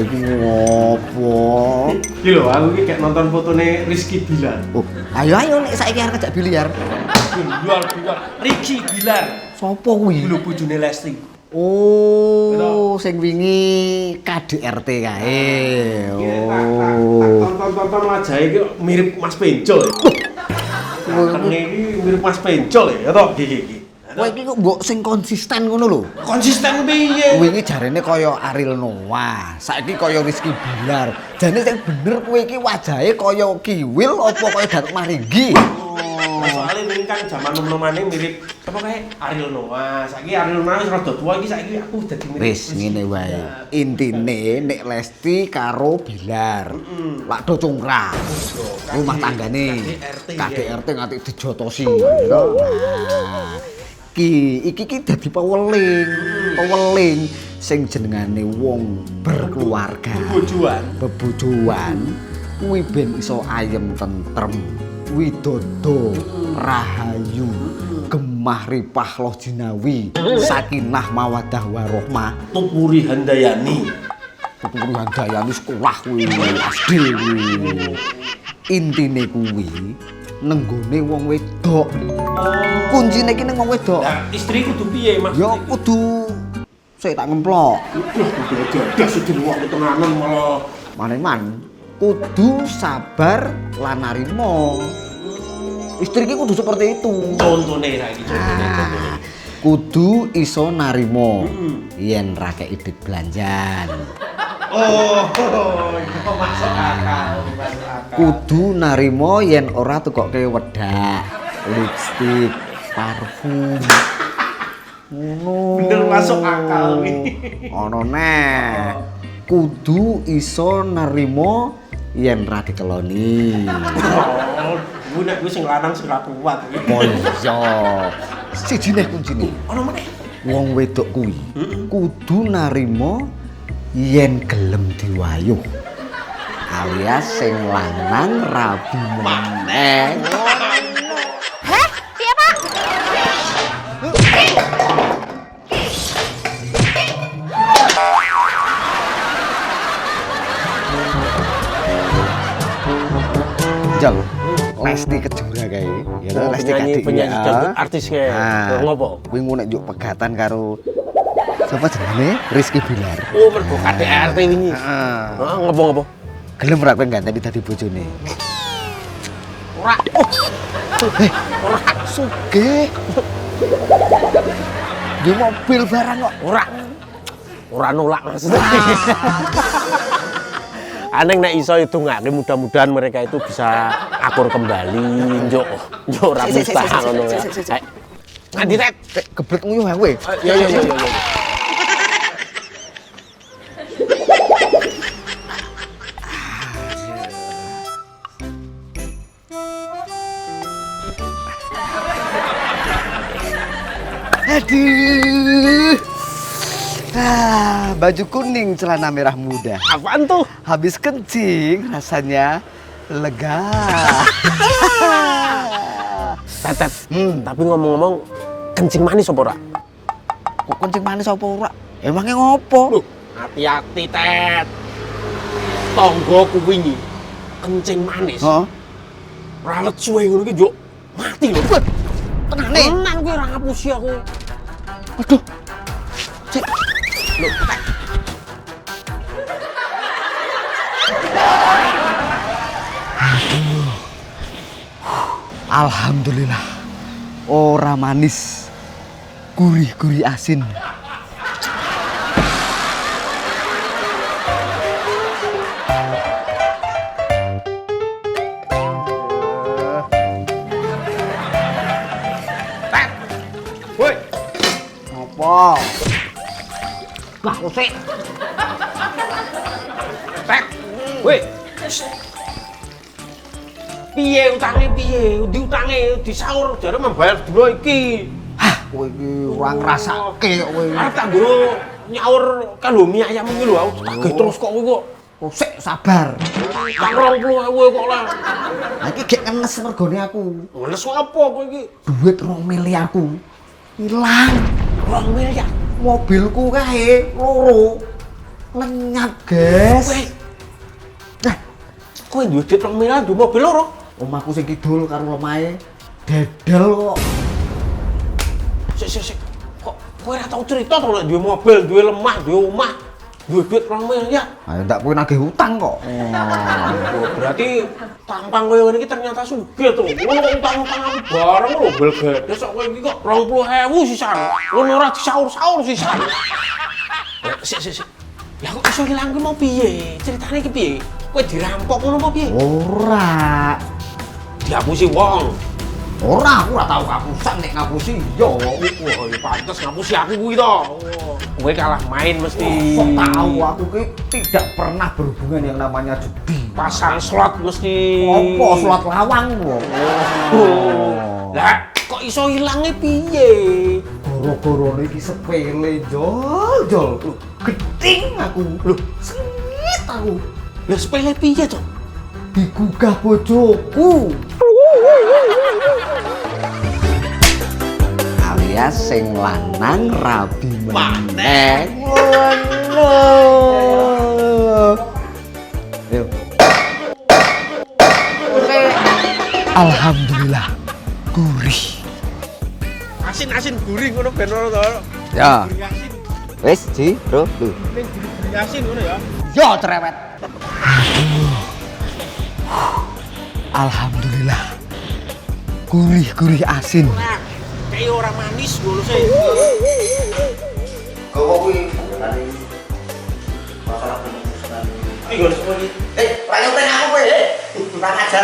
kowe iki ngopo? Iki lho, aku iki kayak nonton fotone Rizky Bilar. Oh, ayo nek saiki arep ngajak biliar. Bilar. Ricky Bilar. Sopo kuwi? Lho bojone Lesti. Oh, sing wingi KDRT kae. Oh. Tonton wajahe iki mirip Mas Pencol. Karakternya iki mirip Mas Pencol ya toh iki. Kowe iki kok mbok sing konsisten ngono lho. Konsisten piye? Wingi jarene kaya Ariel Noah, saiki kaya Rizky Bilar. Jane sing bener kowe iki wajahe kaya Kiwil apa kaya Datuk Maringgi? Soalnya ini kan zaman nom-nomane mirip apa kayak Ariel Noah. Saiki Ariel Noah wis rada tua iki saiki aku dadi mirip. Wis ngene wae. Intine nek Lesti karo Bilar. Lak do cungkrah. Rumah tanggane KDRT nganti dijotosi. Nah, iki dadi peweling sing jenengane wong berkeluarga. Bebojoan kuwi ben iso ayem tentrem. Widodo, rahayu, gemah ripah loh jinawi, sakinah mawadah warohmah, Tupuri Handayani. Tupuri Handayani sekolah kuwi, SD kuwi. Intine kuwi nenggone wong wedok. Kuncine iki ning wong wedok. Lah istri kudu piye Mas? Ya kudu sik tak ngemplok. Kudu gadah sedih wong tenanan malah. Maneman kudu sabar lan narimo. Istri ki kudu seperti itu. Contone ra iki contone. Kudu iso narimo yen ra kei duit belanjan. Oh, itu masuk akal. Kudu narimo yen ora tukokke wedak, lipstik, parfum. Ngono. Bener masuk akal iki. Ono neh. Kudu iso narimo yen ra dikeloni. Oh, nek kuwi sing lanang sing ra kuat iki. Oh iya. Sijine kuncine. Ono meneh. Wong wedok kuwi kudu narimo yen gelem diwayuh. Alias sing lanang rabi meneh. Heh, piye Pak? Jal, Lesti Kejora kae. Ya to Lesti Kadik. Penyanyi dangdut artis kae. Ngopo? Kuwi ngono njuk pegatan karo sapa jenenge? Rizky Bilar. Oh, mergo KDRT wingi. Heeh. Heeh, ngopo? Gelem ra kowe ganteni dadi bojone? Ora. Ora sugih. Di mobil barang kok. Ora nolak maksudnya. Aneh nek iso hitungake mudah-mudahan mereka itu bisa akur kembali. Njuk ora mustah ngono ya. Nganti rek Geblek nguyuh kowe. Ya. Aduh. Baju kuning, celana merah muda. Apaan tuh? Habis kencing, rasanya lega. Tetet. Tapi ngomong-ngomong kencing manis apa ora? Kok kencing manis apa ora? Emangnya ngopo? Hati-hati, Tet. Tonggoku wingi kencing manis. Heeh. Ralet suwe ngono iki, Juk. Mati lho. Tenang nih. Tenang kowe ora ngapusi aku. Aduh. Cek. Lho, Tet. Alhamdulillah. Ora manis. Gurih-gurih asin. Woi, Apa? lah usik. Tet. Woi. Piye utange piye? Diutange disaur jare membayar dulu iki. Hah, kowe iki ora ngrasake kok kowe. Arep tak nggo nyaur kanggo mie ayam iki lho, aku tagih terus kok kowe kok. Oh, sik sabar. Tak 20.000 kok lah. Lah iki gek ngenes regane aku. Ngeles kok apa kowe iki? Duit 2 miliarku ilang. 2 miliar. Mobilku kae loro. lenyap, guys. Nah, kowe duwe duit 2 miliar duwe mobil loro. Omahku sing kidul karo lemahe dedel kok. Sik. Kok kowe ora tau cerita to nek duwe mobil, duwe lemah, duwe omah, duwe duit 2 miliar. Ayo ndak kowe nagih utang kok. Oh, berarti tampang koyo ngene iki ternyata sugih to. Ngono kok utang-utang barang lho bel gede sok kowe iki kok 20.000 sisan. Ngono ora disaur-saur sisan. Sik. Lah kok iso ilang ki mau piye? Ceritane ki piye? Kowe dirampok ngono apa piye? Ora. Dihapusi wong. Ora, aku ora tau ngapusan nek ngapusi yo. Wah, ya pantes ngapusi aku kuwi to. Kowe kalah main mesti. Kok tahu aku ki tidak pernah berhubungan yang namanya judi. Pasang slot mesti. Apa slot lawang kok. Lah, kok iso ilange piye? Goro-goro iki sepele jol. Geding aku. Lho, sengit aku. Lah sepele piye to? Digugah bojoku. Alias sing lanang rabi meneh. Ngono. Yo. Alhamdulillah gurih. Asin gurih ngono ben ora to. Ya. Gurih asin. Wis, Ji, Bro. Lho. Ning gurih asin ngono ya. Yo cerewet. Alhamdulillah. Gurih asin. Nah, kayak orang manis ngono sih. Kok kuwi ngene masalah penulisan. Iki ngono semua iki. Rayo teng aku kowe. Kurang ajar.